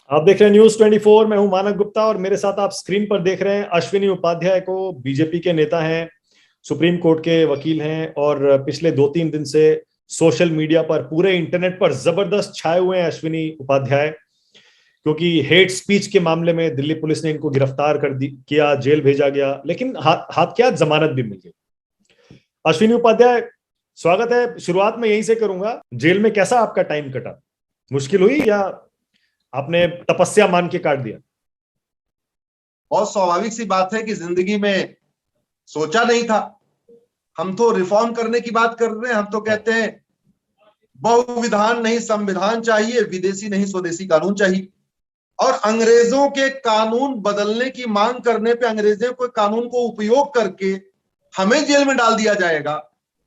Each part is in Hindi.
आप देख रहे हैं न्यूज 24। मैं हूं मानक गुप्ता और मेरे साथ आप स्क्रीन पर देख रहे हैं अश्विनी उपाध्याय को। बीजेपी के नेता हैं, सुप्रीम कोर्ट के वकील हैं और पिछले 2-3 दिन से सोशल मीडिया पर, पूरे इंटरनेट पर जबरदस्त छाए हुए हैं अश्विनी उपाध्याय। क्योंकि हेट स्पीच के मामले में दिल्ली पुलिस ने इनको गिरफ्तार किया, जेल भेजा गया, लेकिन हाथ क्या, जमानत भी मिल गई। अश्विनी उपाध्याय, स्वागत है। शुरुआत में यहीं से करूंगा, जेल में कैसा आपका टाइम कटा? मुश्किल हुई या आपने तपस्या मान के काट दिया? बहुत स्वाभाविक सी बात है कि जिंदगी में सोचा नहीं था। हम तो रिफॉर्म करने की बात कर रहे हैं। हम तो कहते हैं बहुविधान नहीं संविधान चाहिए, विदेशी नहीं स्वदेशी कानून चाहिए। और अंग्रेजों के कानून बदलने की मांग करने पे अंग्रेजों के कानून को उपयोग करके हमें जेल में डाल दिया जाएगा,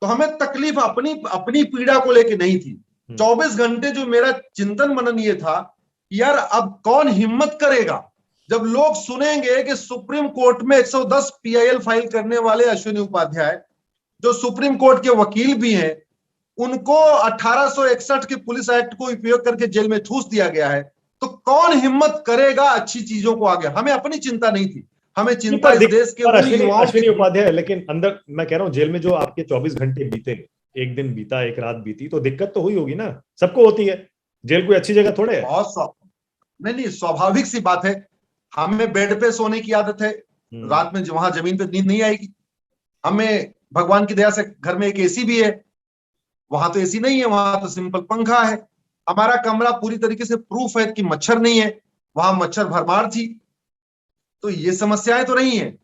तो हमें तकलीफ अपनी अपनी पीड़ा को लेके नहीं थी। 24 घंटे जो मेरा चिंतन मनन ये था, यार अब कौन हिम्मत करेगा जब लोग सुनेंगे कि सुप्रीम कोर्ट में 110 पीआईएल फाइल करने वाले अश्विनी उपाध्याय, जो सुप्रीम कोर्ट के वकील भी हैं, उनको 1861 के पुलिस एक्ट को उपयोग करके जेल में ठूस दिया गया है। तो कौन हिम्मत करेगा अच्छी चीजों को आगे? हमें अपनी चिंता नहीं थी, हमें चिंता इस देश के उन युवाओं की। अश्विनी उपाध्याय, लेकिन अंदर मैं कह रहा हूं, जेल में जो आपके 24 घंटे बीते, एक दिन बीता, एक रात बीती, तो दिक्कत तो हुई होगी ना? सबको होती है। जेल कोई अच्छी जगह थोड़े है। बहुत नहीं, स्वाभाविक सी बात है। हमें बेड पे सोने की आदत है, रात में वहां जमीन पे नींद नहीं आएगी। हमें भगवान की दया से घर में एक एसी भी है, वहां तो एसी नहीं है, वहां तो सिंपल पंखा है। हमारा कमरा पूरी तरीके से प्रूफ है कि मच्छर नहीं है, वहां मच्छर भरमार थी। तो ये समस्याएं तो नहीं है।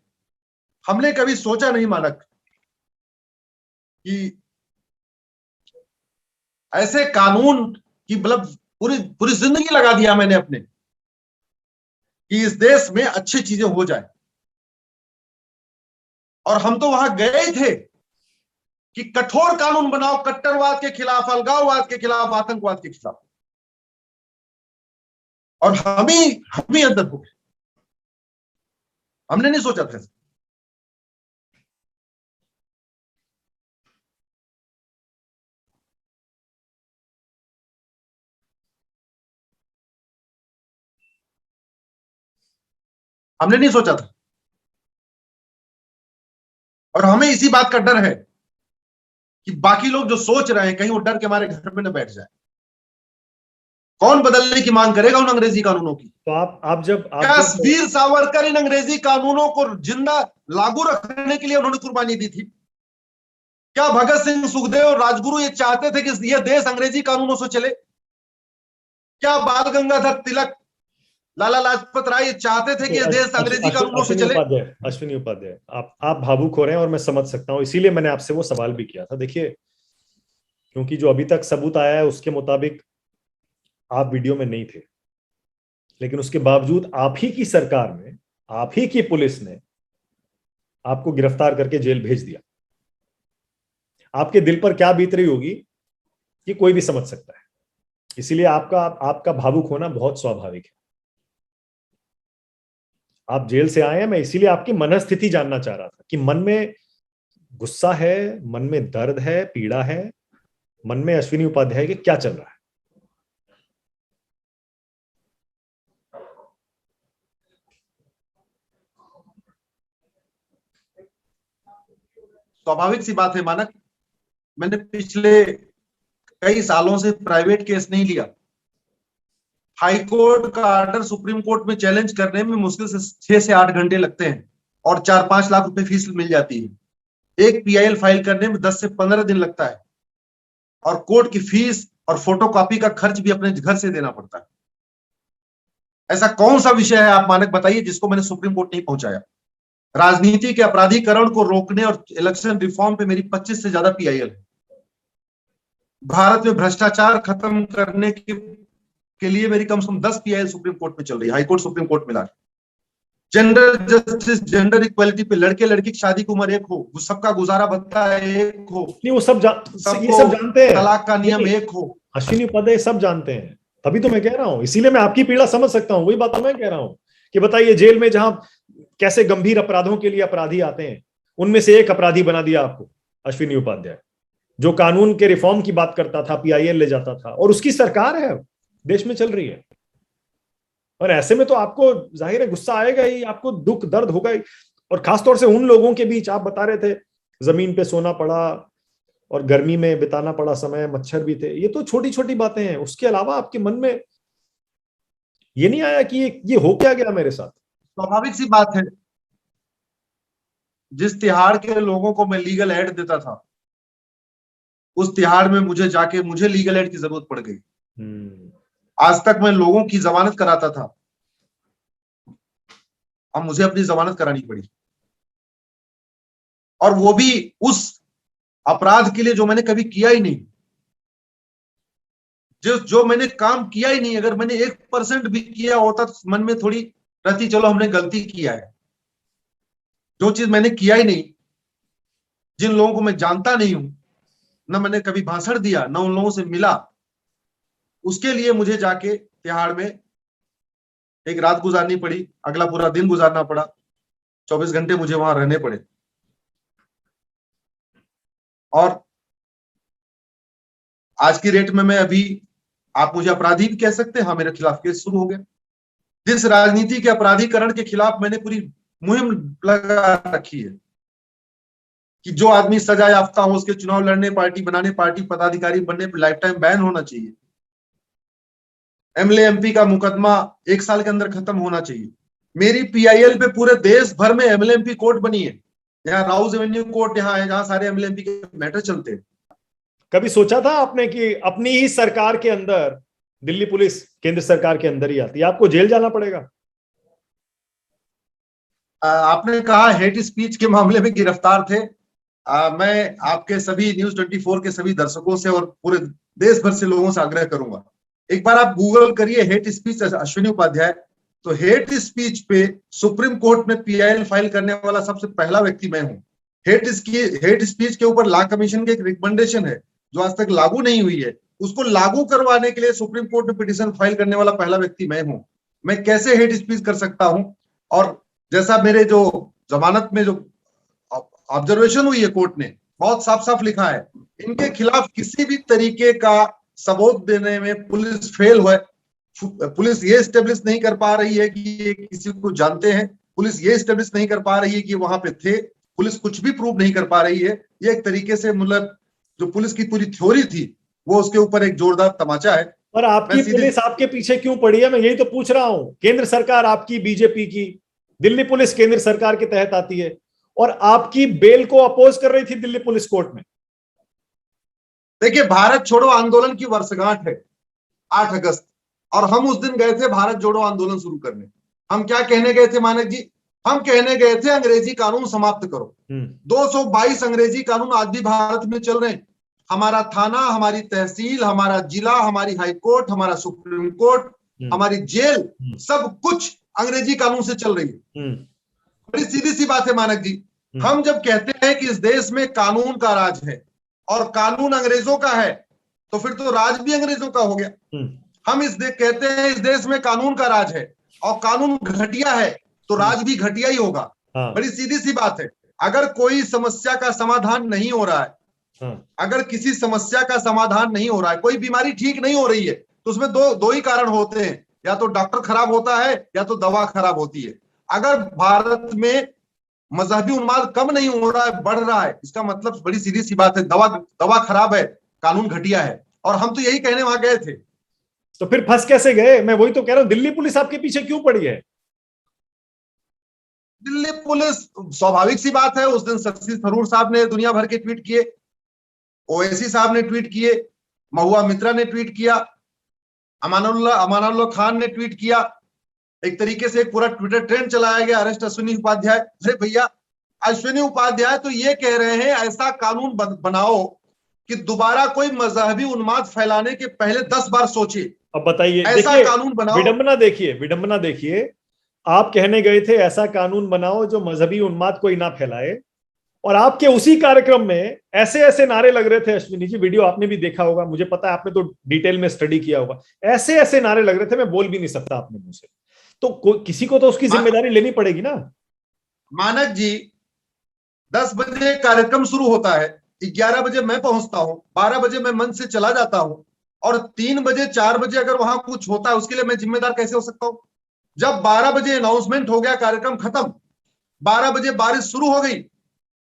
हमने कभी सोचा नहीं मानक कि ऐसे कानून की, मतलब पूरी पूरी जिंदगी लगा दिया मैंने अपने कि इस देश में अच्छी चीजें हो जाए। और हम तो वहां गए थे कि कठोर कानून बनाओ, कट्टरवाद के खिलाफ, अलगाववाद के खिलाफ, आतंकवाद के खिलाफ। और हम ही अंदर हो गए। हमने नहीं सोचा था। हमने नहीं सोचा था। और हमें इसी बात का डर है कि बाकी लोग जो सोच रहे हैं, कहीं वो डर के हमारे घर में न बैठ जाए। कौन बदलने की मांग करेगा उन अंग्रेजी कानूनों की? तो क्या वीर सावरकर इन अंग्रेजी कानूनों को जिंदा लागू रखने के लिए उन्होंने कुर्बानी दी थी? क्या भगत सिंह, सुखदेव और राजगुरु ये चाहते थे कि यह देश अंग्रेजी कानूनों से चले? क्या बाल गंगाधर तिलक, लाला लाजपत राय ये चाहते थे कि यह देश अंग्रेजी कानूनों से चले? अश्विनी उपाध्याय, आप भावुक हो रहे हैं और मैं समझ सकता हूं, इसीलिए मैंने आपसे वो सवाल भी किया था। देखिए, क्योंकि जो अभी तक सबूत आया है उसके मुताबिक आप वीडियो में नहीं थे, लेकिन उसके बावजूद आप ही की सरकार में, आप ही की पुलिस ने आपको गिरफ्तार करके जेल भेज दिया। आपके दिल पर क्या बीत रही होगी ये कोई भी समझ सकता है। इसीलिए आपका भावुक होना बहुत स्वाभाविक है। आप जेल से आए हैं, मैं इसीलिए आपकी मनस्थिति जानना चाह रहा था कि मन में गुस्सा है, मन में दर्द है, पीड़ा है, मन में अश्विनी उपाध्याय के क्या चल रहा है? स्वाभाविक सी बात है मानक, मैंने पिछले कई सालों से प्राइवेट केस नहीं लिया। हाई कोर्ट का ऑर्डर सुप्रीम कोर्ट में चैलेंज करने में मुश्किल से 6 से 8 घंटे लगते हैं और 4-5 लाख रुपए फीस मिल जाती है। एक पीआईएल फाइल करने में 10 से 15 दिन लगता है और कोर्ट की फीस और फोटोकॉपी का खर्च भी अपने घर से देना पड़ता है। ऐसा कौन सा विषय है आप मानक बताइए जिसको मैंने सुप्रीम कोर्ट नहीं पहुंचाया? राजनीति के अपराधीकरण को रोकने और इलेक्शन रिफॉर्म पे मेरी 25 से ज्यादा पीआईएल है। भारत में भ्रष्टाचार खत्म करने के लिए मेरी कम से कम 10 पीआईएल सुप्रीम कोर्ट में चल रही है, हाईकोर्ट सुप्रीम कोर्ट मिला। जेंडर जस्टिस, जेंडर इक्वालिटी पे, लड़के लड़की की शादी की उम्र एक हो, सबका गुजारा भत्ता एक हो, नहीं, वो ये सब जानते हैं, तलाक का नियम एक हो। अश्विनी उपाध्याय सब जानते हैं, तभी तो मैं कह रहा हूं, इसीलिए मैं आपकी पीड़ा समझ सकता हूं। वही बात मैं कह रहा हूं कि बताइए, जेल में जहां कैसे गंभीर अपराधों के लिए अपराधी आते हैं, उनमें से एक अपराधी बना दिया आपको अश्विनी उपाध्याय, जो कानून के रिफॉर्म की बात करता था, पीआईएल ले जाता था, और उसकी सरकार है, देश में चल रही है। और ऐसे में तो आपको जाहिर है गुस्सा आएगा ही, आपको दुख दर्द होगा ही। और खासतौर से उन लोगों के बीच, आप बता रहे थे जमीन पे सोना पड़ा और गर्मी में बिताना पड़ा समय, मच्छर भी थे, ये तो छोटी छोटी बातें हैं। उसके अलावा आपके मन में ये नहीं आया कि ये हो क्या गया मेरे साथ? स्वाभाविक सी बात है, जिस तिहाड़ के लोगों को मैं लीगल एड देता था, उस तिहाड़ में मुझे लीगल एड की जरूरत पड़ गई। आज तक मैं लोगों की जमानत कराता था, अब मुझे अपनी जमानत करानी पड़ी, और वो भी उस अपराध के लिए जो मैंने कभी किया ही नहीं, जो मैंने काम किया ही नहीं। अगर मैंने 1% भी किया होता तो मन में थोड़ी रहती, चलो हमने गलती किया है। जो चीज मैंने किया ही नहीं, जिन लोगों को मैं जानता नहीं हूं, न मैंने कभी भाषण दिया, न उन लोगों से मिला, उसके लिए मुझे जाके तिहाड़ में एक रात गुजारनी पड़ी, अगला पूरा दिन गुजारना पड़ा, 24 घंटे मुझे वहां रहने पड़े। और आज की रेट में मैं अभी, आप मुझे अपराधी भी कह सकते हैं, हाँ मेरे खिलाफ केस शुरू हो गया। जिस राजनीति के अपराधीकरण के खिलाफ मैंने पूरी मुहिम लगा रखी है कि जो आदमी सजा याफ्ता हो, उसके चुनाव लड़ने, पार्टी बनाने, पार्टी पदाधिकारी बनने पर लाइफ टाइम बैन होना चाहिए। एमएलए एमपी का मुकदमा 1 साल के अंदर खत्म होना चाहिए। मेरी पीआईएल पे पूरे देश भर में एमएलए एमपी कोर्ट बनी है। यहाँ राउज एवेन्यू कोर्ट यहाँ है, जहां सारे एमएलए एमपी के मैटर चलते हैं। कभी सोचा था आपने कि अपनी ही सरकार के अंदर दिल्ली पुलिस केंद्र सरकार के अंदर ही आती है, आपको जेल जाना पड़ेगा? आपने कहा हेट स्पीच के मामले में गिरफ्तार थे। मैं आपके सभी न्यूज 24 के सभी दर्शकों से और पूरे देश भर से लोगों से आग्रह करूंगा, एक बार आप गूगल करिए हेट स्पीच अश्विनी उपाध्याय, तो हेट स्पीच पे सुप्रीम कोर्ट में पीआईएल फाइल करने वाला सबसे पहला व्यक्ति मैं हूं। हेट स्पीच के ऊपर लॉ कमीशन की एक रिकमेंडेशन है जो आज तक लागू नहीं हुई है, उसको लागू करवाने के लिए सुप्रीम कोर्ट में पिटीशन फाइल करने वाला पहला व्यक्ति मैं हूं। मैं कैसे हेट स्पीच कर सकता हूं? और जैसा मेरे जो जमानत में जो ऑब्जर्वेशन हुई है, कोर्ट ने बहुत साफ साफ लिखा है, इनके खिलाफ किसी भी तरीके का सबूत देने में पुलिस फेल हुआ। पुलिस ये स्टेब्लिश नहीं कर पा रही है कि ये किसी को जानते हैं, पुलिस ये स्टेब्लिश नहीं कर पा रही है कि वहां पे थे, पुलिस कुछ भी प्रूव नहीं कर पा रही है। ये एक तरीके से मतलब जो पुलिस की पूरी थ्योरी थी वो उसके ऊपर एक जोरदार तमाचा है। और आपकी पुलिस आपके पीछे क्यों पड़ी है, मैं यही तो पूछ रहा हूं। केंद्र सरकार आपकी बीजेपी की, दिल्ली पुलिस केंद्र सरकार के तहत आती है और आपकी बेल को अपोज कर रही थी दिल्ली पुलिस कोर्ट में। देखिए, भारत छोड़ो आंदोलन की वर्षगांठ है 8 अगस्त, और हम उस दिन गए थे भारत जोड़ो आंदोलन शुरू करने। हम क्या कहने गए थे मानक जी? हम कहने गए थे अंग्रेजी कानून समाप्त करो। 222 अंग्रेजी कानून आज भी भारत में चल रहे हैं। हमारा थाना, हमारी तहसील, हमारा जिला, हमारी हाई कोर्ट, हमारा सुप्रीम कोर्ट, हमारी जेल, सब कुछ अंग्रेजी कानून से चल रही है। बड़ी सीधी सी बात है मानक जी, हम जब कहते हैं कि इस देश में कानून का राज है और कानून अंग्रेजों का है, तो फिर तो राज भी अंग्रेजों का हो गया। हम कहते हैं इस देश में कानून का राज है और कानून घटिया है, तो राज भी घटिया ही होगा। बड़ी सीधी सी बात है। अगर कोई समस्या का समाधान नहीं हो रहा है, अगर किसी समस्या का समाधान नहीं हो रहा है, कोई बीमारी ठीक नहीं हो रही है, तो उसमें दो ही कारण होते हैं, या तो डॉक्टर खराब होता है या तो दवा खराब होती है। अगर भारत में मजहबी उन्माद कम नहीं हो रहा है, बढ़ रहा है, इसका मतलब बड़ी सीधी सी बात है, दवा खराब है, कानून घटिया है। और हम तो यही कहने वहां गए थे। तो फिर फंस कैसे गए? मैं वही तो कह रहा हूं, दिल्ली पुलिस आपके पीछे क्यों पड़ी है? दिल्ली पुलिस, स्वाभाविक सी बात है, उस दिन शशि थरूर साहब ने दुनिया भर के ट्वीट किए, ओवैसी साहब ने ट्वीट किए, महुआ मित्रा ने ट्वीट किया, अमानुल्लाह खान ने ट्वीट किया। एक तरीके से एक पूरा ट्विटर ट्रेंड चलाया गया, अरेस्ट अश्विनी उपाध्याय। अरे भैया, अश्विनी उपाध्याय तो ये कह रहे हैं ऐसा कानून बनाओ कि दोबारा कोई मजहबी उन्माद फैलाने के पहले 10 बार सोचे। अब बताइए, ऐसा कानून बनाओ। विडंबना देखिए, आप कहने गए थे ऐसा कानून बनाओ जो मजहबी उन्माद कोई ना फैलाए, और आपके उसी कार्यक्रम में ऐसे ऐसे नारे लग रहे थे। अश्विनी जी, वीडियो आपने भी देखा होगा, मुझे पता है आपने तो डिटेल में स्टडी किया होगा। ऐसे ऐसे नारे लग रहे थे, मैं बोल भी नहीं सकता अपने मुंह से। तो किसी को तो उसकी जिम्मेदारी लेनी पड़ेगी ना। मानक जी, 10 बजे कार्यक्रम शुरू होता है, 11 बजे मैं पहुंचता हूं, 12 बजे मैं मंच से चला जाता हूं, और 3 बजे 4 बजे अगर वहां कुछ होता है उसके लिए मैं जिम्मेदार कैसे हो सकता हूं? जब 12 बजे अनाउंसमेंट हो गया, कार्यक्रम खत्म, 12 बजे बारिश शुरू हो गई,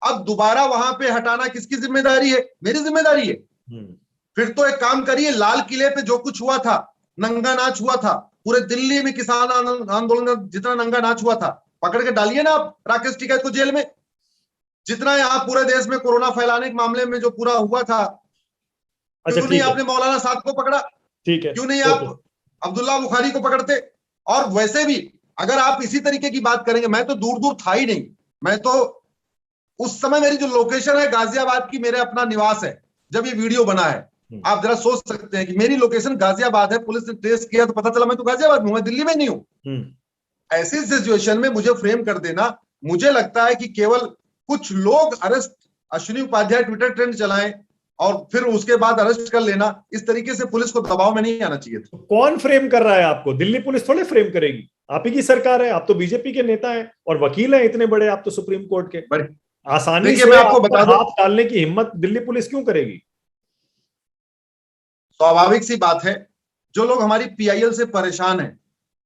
अब दोबारा वहां पे हटाना किसकी जिम्मेदारी है? मेरी जिम्मेदारी है। फिर तो एक काम करिए, लाल किले पे जो कुछ हुआ था, नंगा नाच हुआ था, पूरे दिल्ली में किसान आंदोलन का जितना नंगा नाच हुआ था, पकड़ के डालिए ना आप राकेश टिकैत को जेल में। जितना यहाँ पूरे देश में कोरोना फैलाने के मामले में जो पूरा हुआ था, अच्छा, क्यों नहीं आपने मौलाना साहब को पकड़ा? ठीक है, क्यों नहीं आप अब्दुल्ला बुखारी को पकड़ते? और वैसे भी अगर आप इसी तरीके की बात करेंगे, मैं तो दूर दूर था ही नहीं, मैं तो उस समय मेरी जो लोकेशन है गाजियाबाद की, मेरे अपना निवास है जब ये वीडियो बना है। आप जरा सोच सकते हैं कि मेरी लोकेशन गाजियाबाद है, पुलिस ने ट्रेस किया तो पता चला मैं तो गाजियाबाद में हूं, मैं दिल्ली में नहीं हूं। ऐसी सिचुएशन में मुझे फ्रेम कर देना, मुझे लगता है कि केवल कुछ लोग arrest, Ashwini Upadhyay Twitter trend चलाएं और फिर उसके बाद अरेस्ट कर लेना, इस तरीके से पुलिस को दबाव में नहीं आना चाहिए था। कौन फ्रेम कर रहा है आपको? दिल्ली पुलिस थोड़े फ्रेम करेगी, आप ही की सरकार है, आप तो बीजेपी के नेता हैं और वकील हैं इतने बड़े, आप तो सुप्रीम कोर्ट के। आसानी से आपको बता दो, हाथ डालने की हिम्मत दिल्ली पुलिस क्यों करेगी? स्वाभाविक सी बात है, जो लोग हमारी पीआईएल से परेशान हैं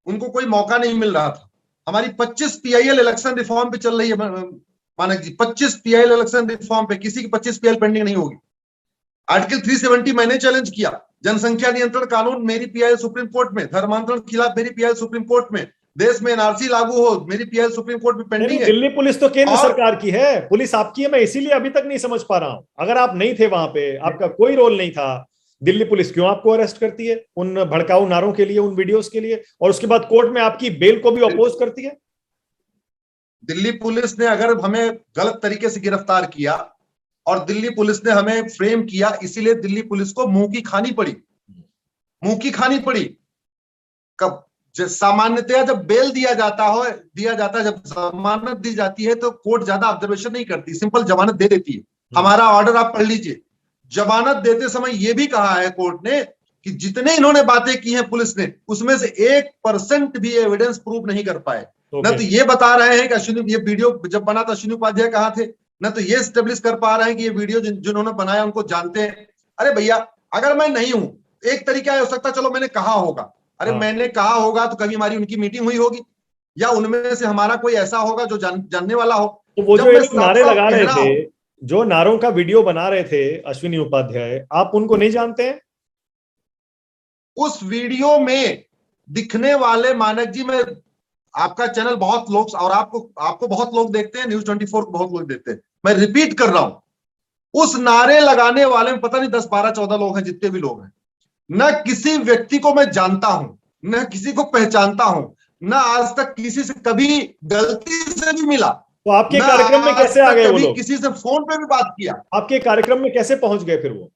उनको कोई मौका नहीं मिल रहा था। हमारी 25 पीआईएल इलेक्शन रिफॉर्म पे चल रही है मानक जी, 25 पीआईएल इलेक्शन रिफॉर्म पे, किसी की 25 पीआईएल पेंडिंग नहीं होगी। आर्टिकल 370 मैंने चैलेंज किया, जनसंख्या नियंत्रण कानून मेरी पीआईएल सुप्रीम कोर्ट में, धर्मांतरण के खिलाफ मेरी पीआईएल सुप्रीम कोर्ट में, देश में एनआरसी लागू हो मेरी पीआईएल सुप्रीम कोर्ट में पेंडिंग है। दिल्ली पुलिस तो केंद्र सरकार की है, पुलिस आपकी है, मैं इसीलिए अभी तक नहीं समझ पा रहा हूं। अगर आप नहीं थे वहां पे, आपका कोई रोल नहीं था, दिल्ली पुलिस क्यों आपको अरेस्ट करती है उन भड़काऊ नारों के लिए, उन वीडियोस के लिए, और उसके बाद कोर्ट में आपकी बेल को भी अपोज करती है? दिल्ली पुलिस ने अगर हमें गलत तरीके से गिरफ्तार किया और दिल्ली पुलिस ने हमें फ्रेम किया, इसीलिए दिल्ली पुलिस को मुंह की खानी पड़ी, मुंह की खानी पड़ी। कब सामान्यतया जब बेल दिया जाता है, जब जमानत दी जाती है तो कोर्ट ज्यादा ऑब्जर्वेशन नहीं करती, सिंपल जमानत दे देती है। हमारा ऑर्डर आप पढ़ लीजिए, जमानत देते समय यह भी कहा है कोर्ट ने कि जितने इन्होंने बातें की हैं पुलिस ने, उसमें से 1% भी एविडेंस प्रूव नहीं कर पाए। न तो ये बता रहे हैं कि अश्विनी, ये वीडियो जब बना था अश्विनी उपाध्याय कहाँ थे, न तो ये स्टेब्लिश कर पा रहे हैं कि ये वीडियो जिन्होंने बनाया उनको जानते हैं। अरे भैया, अगर मैं नहीं हूं, एक तरीका हो सकता, चलो मैंने कहा होगा, अरे मैंने कहा होगा तो कभी हमारी उनकी मीटिंग हुई होगी, या उनमें से हमारा कोई ऐसा होगा जो जानने वाला हो। तो वो जो नारे लगा रहे थे, जो नारों का वीडियो बना रहे थे अश्विनी उपाध्याय, आप उनको नहीं जानते हैं? उस वीडियो में दिखने वाले, मानक जी, मैं, आपका चैनल बहुत लोग और आपको बहुत लोग देखते हैं, न्यूज 24 को बहुत लोग देखते हैं, मैं रिपीट कर रहा हूं, उस नारे लगाने वाले में पता नहीं 10, 12, 14 लोग हैं, जितने भी लोग हैं, न किसी व्यक्ति को मैं जानता हूं, न किसी को पहचानता हूं, न आज तक किसी से कभी गलती से भी मिला। तो आपके कार्यक्रम में कैसे आ गए वो लोग? किसी से फोन पे भी बात किया। आपके कार्यक्रम में कैसे पहुंच गए फिर वो?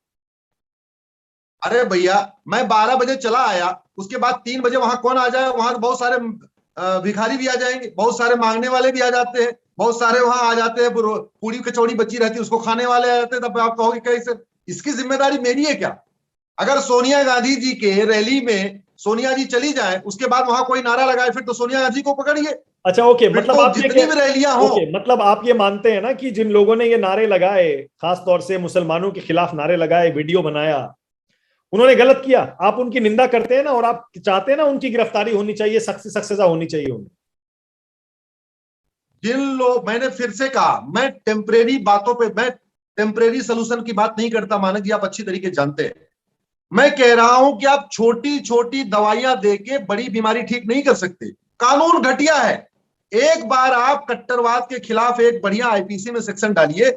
अरे भैया, मैं 12 बजे चला आया, उसके बाद 3 बजे वहां कौन आ जाए, वहां बहुत सारे भिखारी भी आ जाएंगे, बहुत सारे मांगने वाले भी आ जाते हैं, बहुत सारे वहां आ जाते हैं, पूरी कचौड़ी बची रहती है उसको खाने वाले आ जाते हैं। तब आप कहोगे कैसे? इसकी जिम्मेदारी मेरी है क्या? अगर सोनिया गांधी जी के रैली में सोनिया जी चली जाए, उसके बाद वहां कोई नारा लगाए, फिर तो सोनिया गांधी को पकड़िए। अच्छा, ओके, मतलब तो आप जितनी भी रैलियां हो, मतलब आप ये मानते हैं ना कि जिन लोगों ने ये नारे लगाए, खास तौर से मुसलमानों के खिलाफ नारे लगाए, वीडियो बनाया, उन्होंने गलत किया, आप उनकी निंदा करते हैं ना, और आप चाहते हैं ना उनकी गिरफ्तारी होनी चाहिए, सख्त से सख्त सजा होनी चाहिए उन्हें। जिन लोग, मैंने फिर से कहा, मैं टेम्परेरी बातों पे, मैं टेम्परेरी सोल्यूशन की बात नहीं करता, मानक जी आप अच्छी तरीके जानते हैं। मैं कह रहा हूं कि आप छोटी छोटी दवाइयां देके बड़ी बीमारी ठीक नहीं कर सकते। कानून घटिया है। एक बार आप कट्टरवाद के खिलाफ एक बढ़िया आईपीसी में सेक्शन डालिए,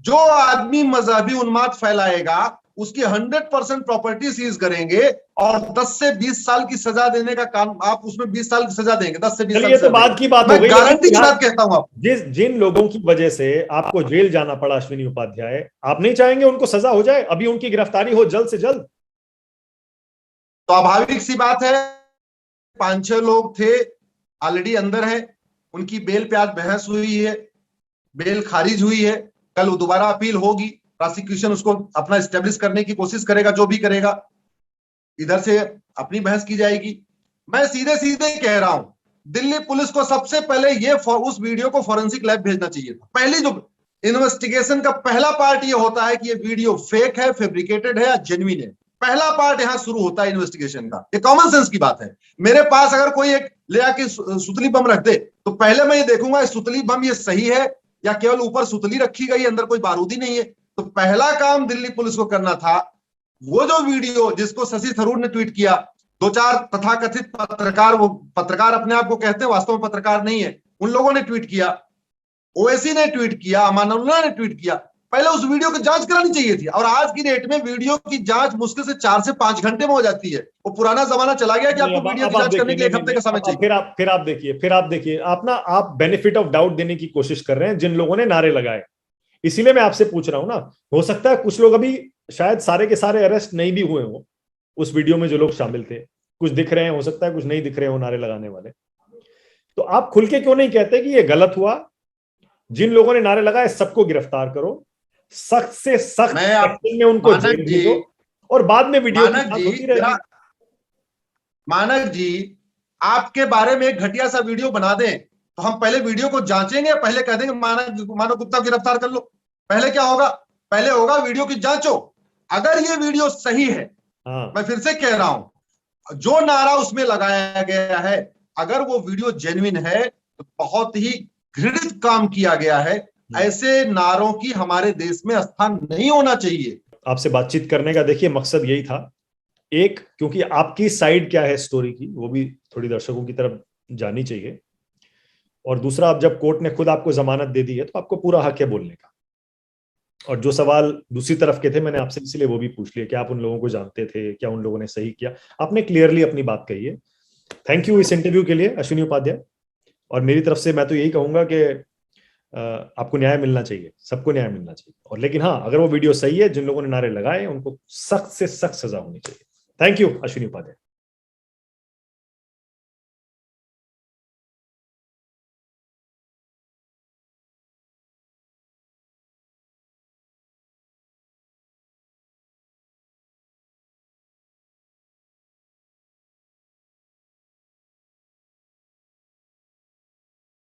जो आदमी मजहबी उन्माद फैलाएगा उसकी 100% प्रॉपर्टी सीज करेंगे और 10 से 20 साल की सजा देने का काम, आप उसमें 20 साल की सजा देंगे, 10 से 20 साल। ये तो बाद की बात हो गई, गारंटी के साथ कहता हूं। आप जिन लोगों की वजह से आपको जेल जाना पड़ा अश्विनी उपाध्याय, आप नहीं चाहेंगे उनको सजा हो जाए, अभी उनकी गिरफ्तारी हो जल्द से जल्द? स्वाभाविक सी बात है, 5-6 लोग थे ऑलरेडी अंदर है, उनकी बेल पे आज बहस हुई है, बेल खारिज हुई है, कल दोबारा अपील होगी, प्रोसिक्यूशन उसको अपना एस्टेब्लिश करने की कोशिश करेगा, जो भी करेगा, इधर से अपनी बहस की जाएगी। मैं सीधे सीधे कह रहा हूं, दिल्ली पुलिस को सबसे पहले ये उस वीडियो को फॉरेंसिक लैब भेजना चाहिए था। पहली जो इन्वेस्टिगेशन का पहला पार्ट ये होता है कि ये वीडियो फेक है, फैब्रिकेटेड है या जेन्युइन है। पहला पार्ट यहां शुरू होता है इन्वेस्टिगेशन का। ये कॉमन सेंस की बात है। मेरे पास अगर कोई एक ले आके सुतली बम रख दे, तो पहले मैं ये देखूंगा सुतली बम ये सही है या केवल ऊपर सुतली रखी गई, अंदर कोई बारूदी नहीं है। तो पहला काम दिल्ली पुलिस को करना था, वो जो वीडियो जिसको शशि थरूर ने ट्वीट किया, 2-4 तथाकथित पत्रकार, वो पत्रकार अपने आप को कहते हैं, वास्तव में पत्रकार नहीं है, उन लोगों ने ट्वीट किया, ओवैसी ने ट्वीट किया, अमानुल्लाह ने ट्वीट किया, पहले उस वीडियो की जांच करानी चाहिए थी। और आज की डेट में वीडियो की जांच मुश्किल से 4 से 5 घंटे में हो जाती है। वो पुराना जमाना चला गया कि आपको वीडियो की जांच करने के लिए 1 हफ्ते का समय चाहिए। फिर आप देखिए आप बेनिफिट ऑफ डाउट देने की कोशिश कर रहे हैं जिन लोगों ने नारे लगाए। इसीलिए मैं आपसे पूछ रहा हूं ना, हो सकता है कुछ लोग अभी शायद सारे के सारे अरेस्ट नहीं भी हुए हो, उस वीडियो में जो लोग शामिल थे कुछ दिख रहे हैं, हो सकता है कुछ नहीं दिख रहे हो नारे लगाने वाले। तो आप खुल के क्यों नहीं कहते कि ये गलत हुआ, जिन लोगों ने नारे लगाए सबको गिरफ्तार करो, सख्त से सख्त एक्शन में उनको जेल भेजो, और बाद में वीडियो की जांच होती रहेगी। मानक जी, आपके बारे में एक घटिया सा वीडियो बना दें तो हम पहले वीडियो को जांचेंगे, पहले कह देंगे मानव गुप्ता को गिरफ्तार कर लो? पहले क्या होगा? पहले होगा वीडियो की जांचो। अगर ये वीडियो सही है, मैं फिर से कह रहा हूं, जो नारा उसमें लगाया गया है, अगर वो वीडियो जेन्युइन है तो बहुत ही घृणित काम किया गया है। ऐसे नारों की हमारे देश में स्थान नहीं होना चाहिए। आपसे बातचीत करने का देखिए मकसद यही था, एक क्योंकि आपकी साइड क्या है स्टोरी की वो भी थोड़ी दर्शकों की तरफ जानी चाहिए, और दूसरा अब जब कोर्ट ने खुद आपको जमानत दे दी है तो आपको पूरा हक है बोलने का। और जो सवाल दूसरी तरफ के थे मैंने आपसे इसलिए वो भी पूछ लिया कि आप उन लोगों को जानते थे, क्या उन लोगों ने सही किया, आपने क्लियरली अपनी बात कही है। थैंक यू इस इंटरव्यू के लिए अश्विनी उपाध्याय, और मेरी तरफ से मैं तो यही कहूंगा कि आपको न्याय मिलना चाहिए, सबको न्याय मिलना चाहिए। और लेकिन हाँ, अगर वो वीडियो सही है, जिन लोगों ने नारे लगाए उनको सख्त से सख्त सजा होनी चाहिए। Thank you Ashwini Upadhyay.